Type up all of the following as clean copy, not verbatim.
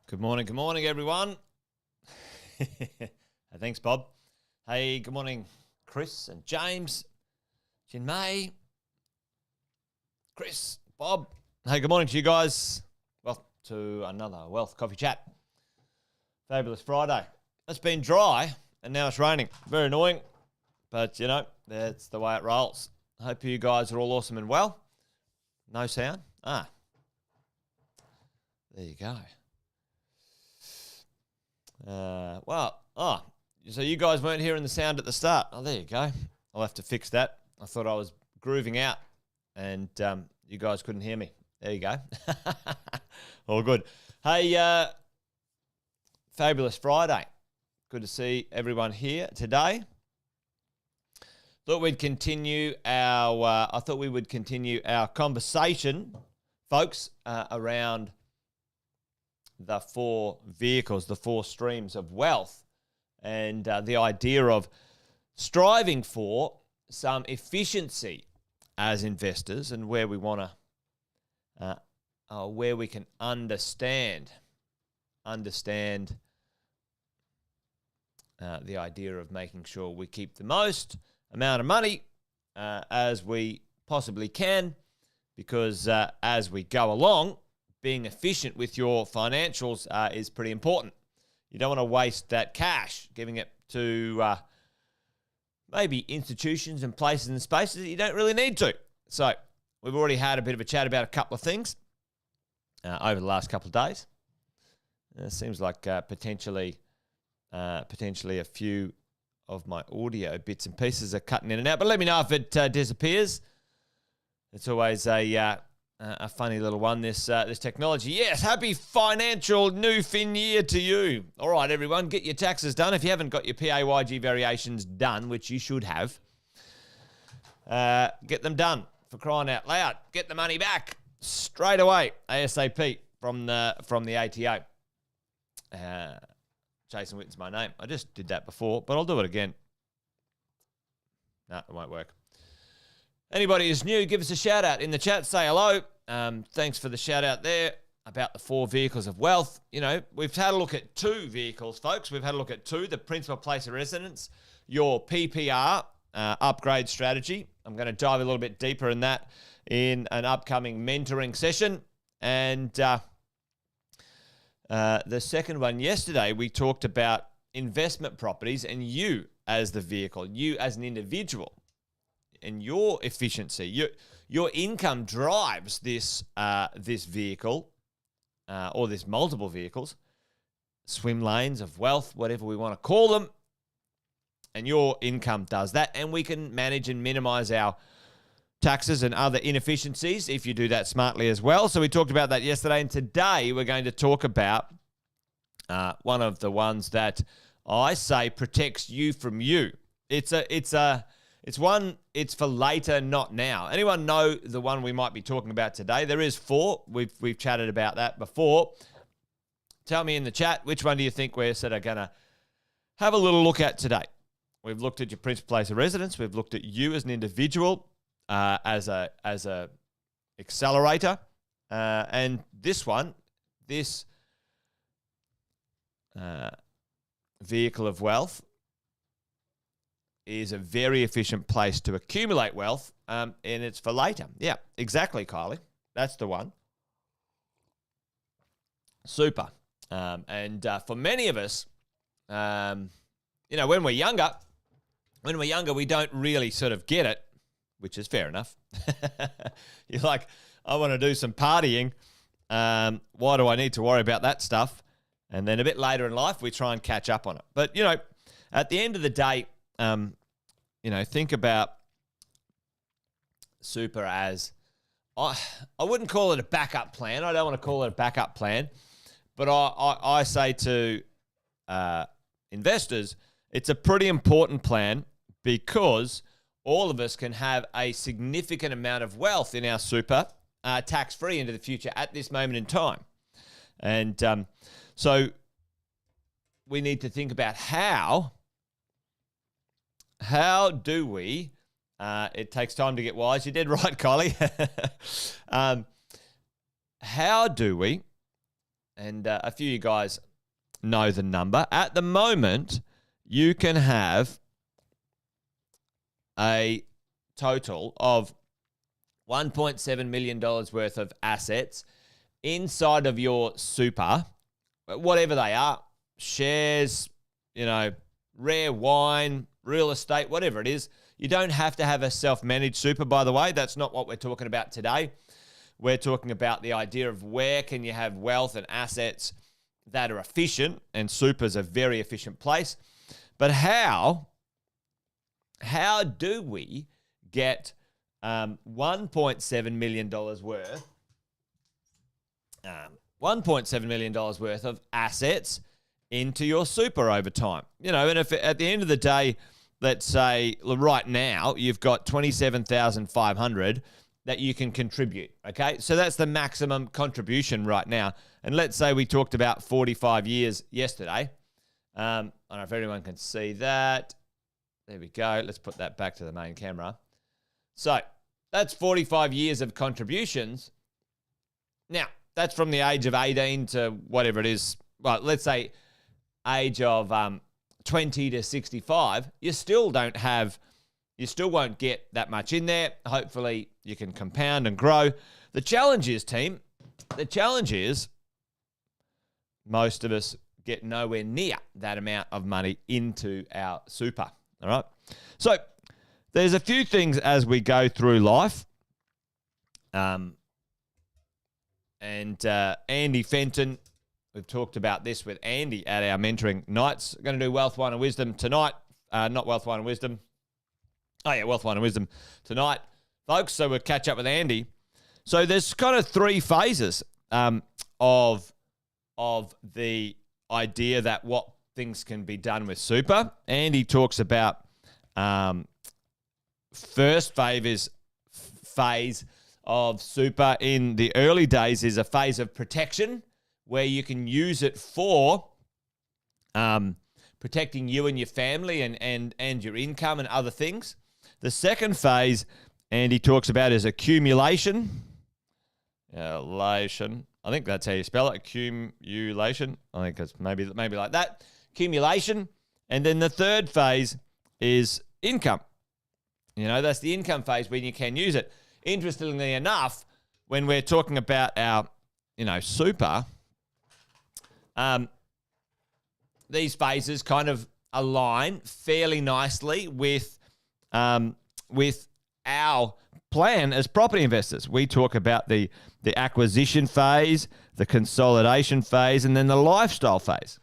Good morning, everyone. Thanks, Bob. Hey, good morning, Chris and James, May, Chris, Bob. Hey, good morning to you guys. Welcome to another Wealth Coffee Chat. Fabulous Friday. It's been dry and now it's raining. Very annoying, but you know, that's the way it rolls. I hope you guys are all awesome and well. No sound? There you go. So you guys weren't hearing the sound at the start. Oh, there you go. I'll have to fix that. I thought I was grooving out and you guys couldn't hear me. There you go. All good. Hey, fabulous Friday. Good to see everyone here today. Thought we'd continue our. I thought we would continue our conversation, folks, around the four vehicles, the four streams of wealth, and the idea of striving for some efficiency as investors, and where we want to, where we can understand the idea of making sure we keep the most amount of money as we possibly can, because as we go along, being efficient with your financials is pretty important. You don't want to waste that cash giving it to maybe institutions and places and spaces that you don't really need to. So we've already had a bit of a chat about a couple of things over the last couple of days. It seems like potentially a few of my audio bits and pieces are cutting in and out, but let me know if it disappears. It's always a funny little one, this technology. Yes, happy financial new fin year to you. All right, everyone, get your taxes done. If you haven't got your PAYG variations done, which you should have, get them done, for crying out loud. Get the money back straight away, ASAP, from the ATO. Jason Witten's my name. I just did that before, but I'll do it again. No, it won't work. Anybody who's new, give us a shout out in the chat. Say hello. Thanks for the shout out there about the four vehicles of wealth. You know, we've had a look at two vehicles, folks. We've had a look at two: the principal place of residence, your PPR upgrade strategy. I'm going to dive a little bit deeper in that in an upcoming mentoring session. And the second one, yesterday, we talked about investment properties and you as the vehicle, you as an individual, and your efficiency. Your income drives this vehicle, or this multiple vehicles, swim lanes of wealth, whatever we want to call them, and your income does that, and we can manage and minimize our taxes and other inefficiencies if you do that smartly as well. So we talked about that yesterday, and today we're going to talk about one of the ones that I say protects you from you. It's for later, not now. Anyone know the one we might be talking about today? There is four. We've chatted about that before. Tell me in the chat, which one do you think we're going to have a little look at today? We've looked at your principal place of residence. We've looked at you as an individual, as a accelerator, and this vehicle of wealth is a very efficient place to accumulate wealth, and it's for later. Yeah, exactly, Kylie. That's the one. Super. And for many of us, you know, when we're younger, we don't really sort of get it, which is fair enough. You're like, I want to do some partying. Why do I need to worry about that stuff? And then a bit later in life, we try and catch up on it. But, you know, at the end of the day, you know, think about super as, I wouldn't call it a backup plan. I don't want to call it a backup plan. But I say to investors, it's a pretty important plan, because all of us can have a significant amount of wealth in our super tax-free into the future at this moment in time. And so we need to think about how do we, it takes time to get wise. You did right, Kylie. How do we and a few of you guys know the number. At the moment, you can have a total of $1.7 million worth of assets inside of your super, whatever they are, shares, rare wine, real estate, whatever it is. You don't have to have a self-managed super, by the way. That's not what we're talking about today. We're talking about the idea of where can you have wealth and assets that are efficient, and super's a very efficient place. But how do we get $1.7 million worth $1.7 million worth of assets into your super over time? And if at the end of the day, let's say right now you've got 27,500 that you can contribute, okay? So that's the maximum contribution right now. And let's say we talked about 45 years yesterday. I don't know if everyone can see that. There we go. Let's put that back to the main camera. So that's 45 years of contributions. Now, that's from the age of 18 to whatever it is. Well, let's say age of 20 to 65. You still won't get that much in there. Hopefully you can compound and grow. The challenge is most of us get nowhere near that amount of money into our super. All right. So there's a few things as we go through life. And Andy Fenton, we've talked about this with Andy at our mentoring nights. Going to do Wealth, Wine and Wisdom tonight. Not Wealth, Wine and Wisdom. Oh, yeah, Wealth, Wine and Wisdom tonight, folks. So we'll catch up with Andy. So there's kind of three phases of the idea that what things can be done with super. Andy talks about first phase of super in the early days is a phase of protection where you can use it for protecting you and your family and your income and other things. The second phase, Andy talks about, is accumulation. I think that's how you spell it. Accumulation. I think it's maybe like that. Accumulation. And then the third phase is income. That's the income phase when you can use it. Interestingly enough, when we're talking about our, super, these phases kind of align fairly nicely with our plan as property investors. We talk about the acquisition phase, the consolidation phase, and then the lifestyle phase.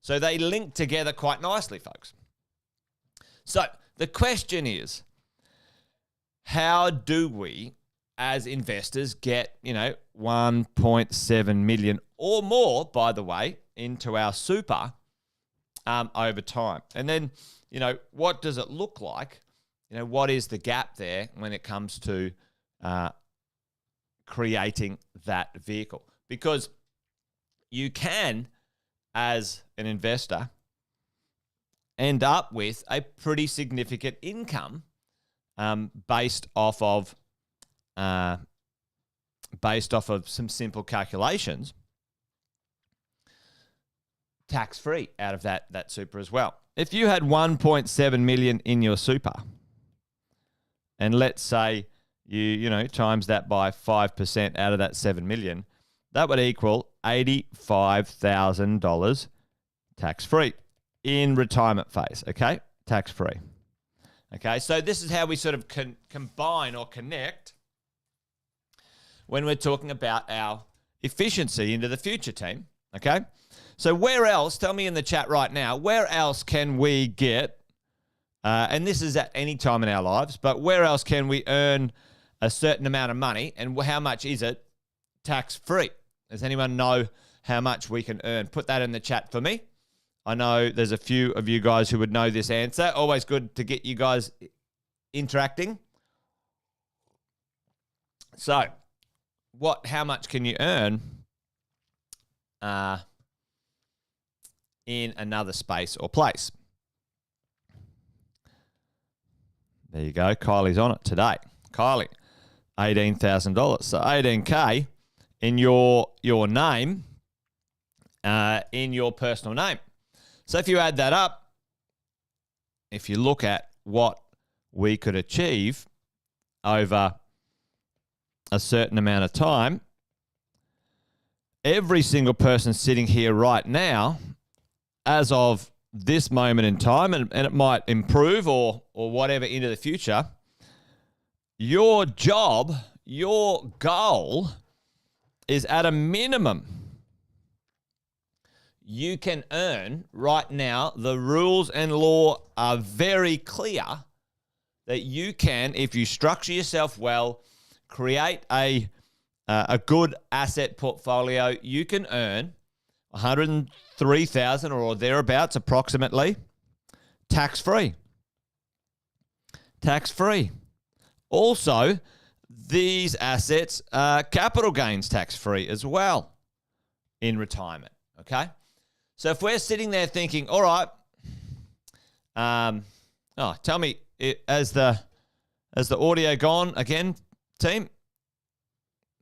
So they link together quite nicely, folks. So the question is, how do we, as investors, get, 1.7 million or more, by the way, into our super over time? And then, what does it look like? What is the gap there when it comes to creating that vehicle? Because you can, as an investor, end up with a pretty significant income based off of some simple calculations, tax-free out of that super as well. If you had 1.7 million in your super, and let's say you times that by 5% out of that 7 million, that would equal $85,000 tax-free in retirement phase, okay? Tax-free. Okay, so this is how we sort of combine or connect when we're talking about our efficiency into the future, team, okay? So where else, tell me in the chat right now, where else can we get, and this is at any time in our lives, but where else can we earn a certain amount of money, and how much is it tax-free? Does anyone know how much we can earn? Put that in the chat for me. I know there's a few of you guys who would know this answer. Always good to get you guys interacting. So, how much can you earn in another space or place? There you go. Kylie's on it today. Kylie, $18,000. So $18K in your name in your personal name. So if you add that up, if you look at what we could achieve over a certain amount of time, every single person sitting here right now, as of this moment in time, and it might improve or whatever into the future, your job, your goal is at a minimum. You can earn right now. The rules and law are very clear that you can, if you structure yourself well, create a good asset portfolio, you can earn $103,000 or thereabouts approximately tax-free. Tax-free. Also, these assets are capital gains tax-free as well in retirement, okay? So if we're sitting there thinking, all right, tell me, has the audio gone again, team?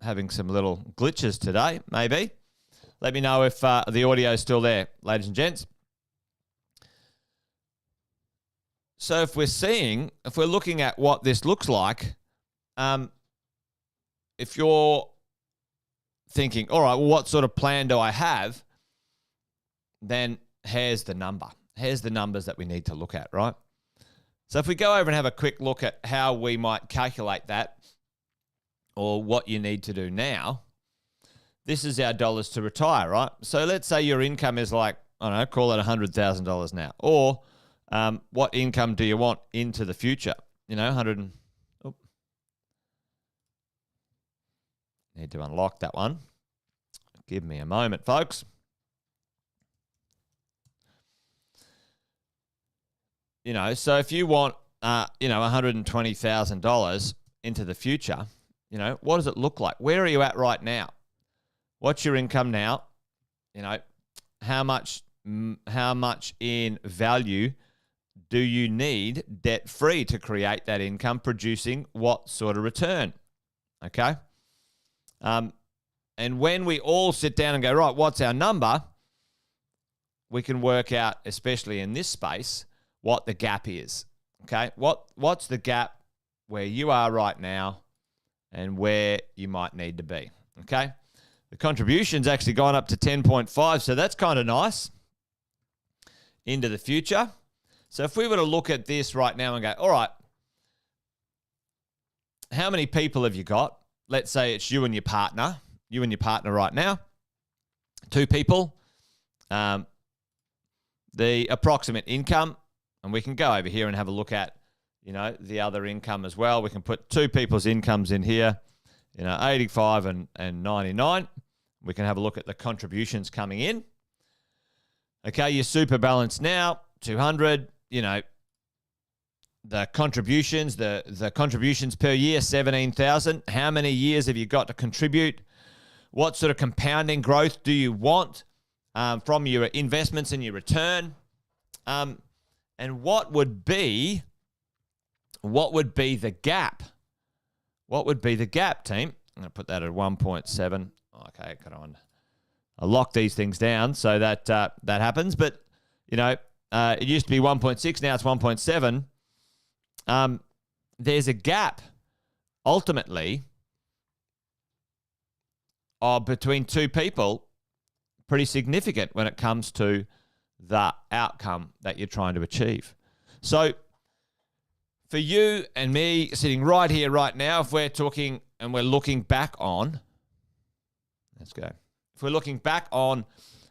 Having some little glitches today, maybe. Let me know if the audio is still there, ladies and gents. So if we're looking at what this looks like, if you're thinking, all right, well, what sort of plan do I have? Then here's the number. Here's the numbers that we need to look at, right? So if we go over and have a quick look at how we might calculate that or what you need to do now, this is our dollars to retire, right? So let's say your income is like, I don't know, call it $100,000 now. Or what income do you want into the future? You know, need to unlock that one. Give me a moment, folks. You know, so if you want, $120,000 into the future, you know, what does it look like? Where are you at right now? What's your income now? You know, how much in value do you need debt-free to create that income, producing what sort of return? Okay? And when we all sit down and go, right, what's our number? We can work out, especially in this space, what the gap is. Okay? What's the gap where you are right now and where you might need to be? Okay? The contribution's actually gone up to 10.5, so that's kind of nice into the future. So if we were to look at this right now and go, all right, how many people have you got? Let's say it's you and your partner right now. 2 people. The approximate income, and we can go over here and have a look at, you know, the other income as well. We can put 2 people's incomes in here, you know, 85 and 99. We can have a look at the contributions coming in. Okay, your super balance now, 200, you know, the contributions per year, 17,000. How many years have you got to contribute? What sort of compounding growth do you want from your investments and your return? And what would be the gap? What would be the gap, team? I'm going to put that at 1.7. Okay, I lock these things down so that that happens. But, you know, it used to be 1.6. Now it's 1.7. There's a gap, ultimately, between 2 people, pretty significant when it comes to the outcome that you're trying to achieve. So for you and me sitting right here, right now, if we're talking and we're looking back on, let's go. If we're looking back on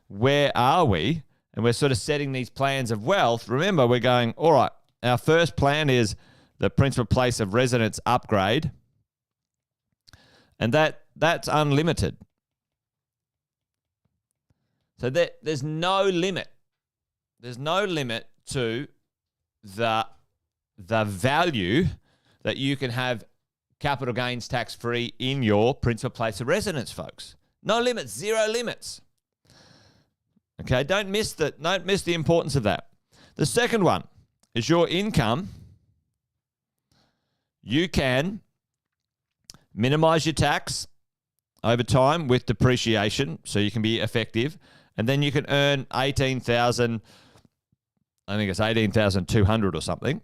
where are we, and we're sort of setting these plans of wealth, remember we're going, all right, our first plan is the principal place of residence upgrade, and that's unlimited. So there's no limit. There's no limit to the value that you can have capital gains tax-free in your principal place of residence, folks. No limits, 0 limits. Okay, don't miss the importance of that. The second one is your income. You can minimize your tax over time with depreciation, so you can be effective. And then you can earn 18,000, I think it's 18,200 or something,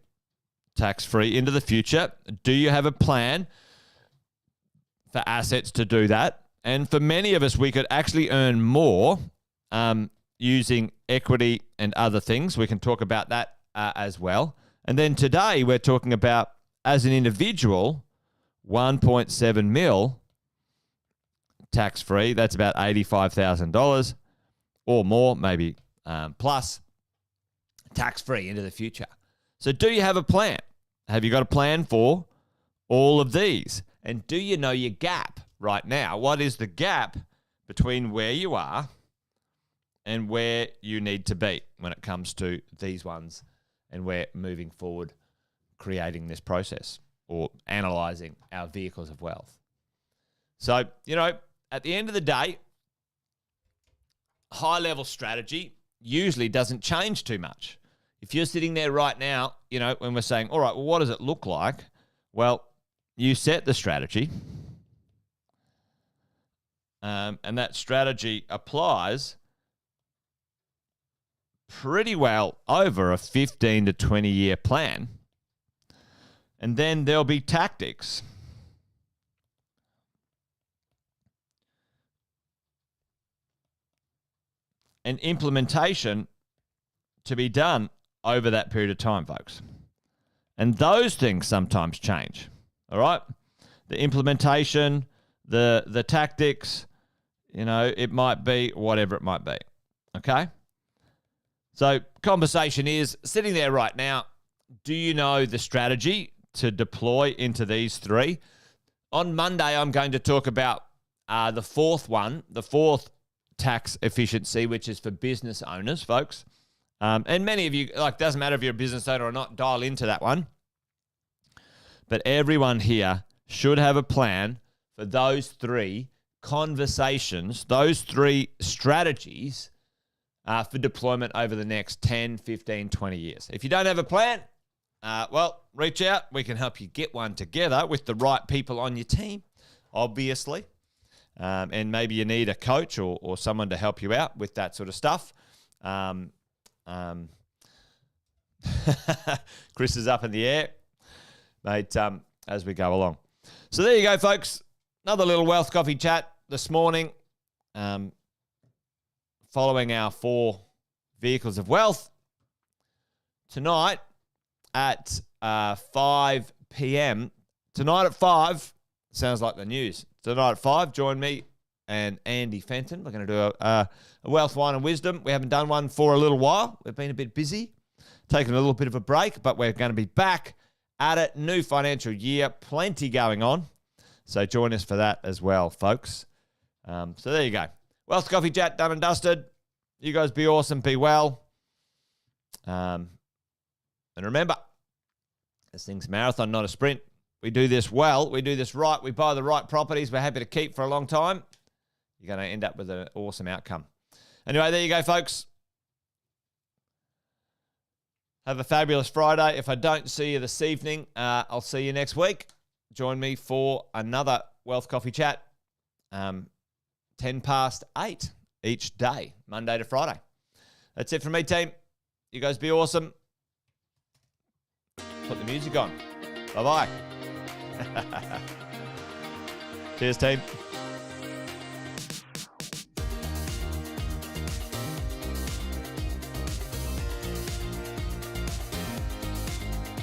tax-free into the future. Do you have a plan for assets to do that? And for many of us, we could actually earn more using equity and other things. We can talk about that as well. And then today we're talking about, as an individual, 1.7 mil tax-free. That's about $85,000 or more, maybe plus, tax-free into the future. So do you have a plan? Have you got a plan for all of these? And do you know your gap right now? What is the gap between where you are and where you need to be when it comes to these ones? And we're moving forward, creating this process or analyzing our vehicles of wealth. So, at the end of the day, high-level strategy usually doesn't change too much. If you're sitting there right now, when we're saying, all right, well, what does it look like? Well, you set the strategy, and that strategy applies pretty well over a 15 to 20 year plan. And then there'll be tactics. And implementation to be done over that period of time, folks. And those things sometimes change. All right? The implementation, the tactics, it might be whatever it might be. Okay? So conversation is, sitting there right now, do you know the strategy to deploy into these three? On Monday, I'm going to talk about the fourth one, the fourth tax efficiency, which is for business owners, folks. And many of you, doesn't matter if you're a business owner or not, dial into that one. But everyone here should have a plan for those three conversations, those three strategies for deployment over the next 10, 15, 20 years. If you don't have a plan, reach out. We can help you get one together with the right people on your team, obviously. And maybe you need a coach or someone to help you out with that sort of stuff. Chris is up in the air, mate, as we go along. So there you go, folks. Another little Wealth Coffee chat this morning. Following our 4 vehicles of wealth. Tonight at 5 p.m. Tonight at 5, sounds like the news. Tonight at 5, join me and Andy Fenton. We're going to do a Wealth, Wine and Wisdom. We haven't done one for a little while. We've been a bit busy, taking a little bit of a break, but we're going to be back at it. New financial year, plenty going on. So join us for that as well, folks. So there you go. Wealth Coffee Chat done and dusted. You guys be awesome, be well. And remember, this thing's a marathon, not a sprint. We do this well. We do this right. We buy the right properties we're happy to keep for a long time. You're going to end up with an awesome outcome. Anyway, there you go, folks. Have a fabulous Friday. If I don't see you this evening, I'll see you next week. Join me for another Wealth Coffee Chat. 10 past 8 each day, Monday to Friday. That's it from me, team. You guys be awesome. Put the music on. Bye-bye. Cheers, team.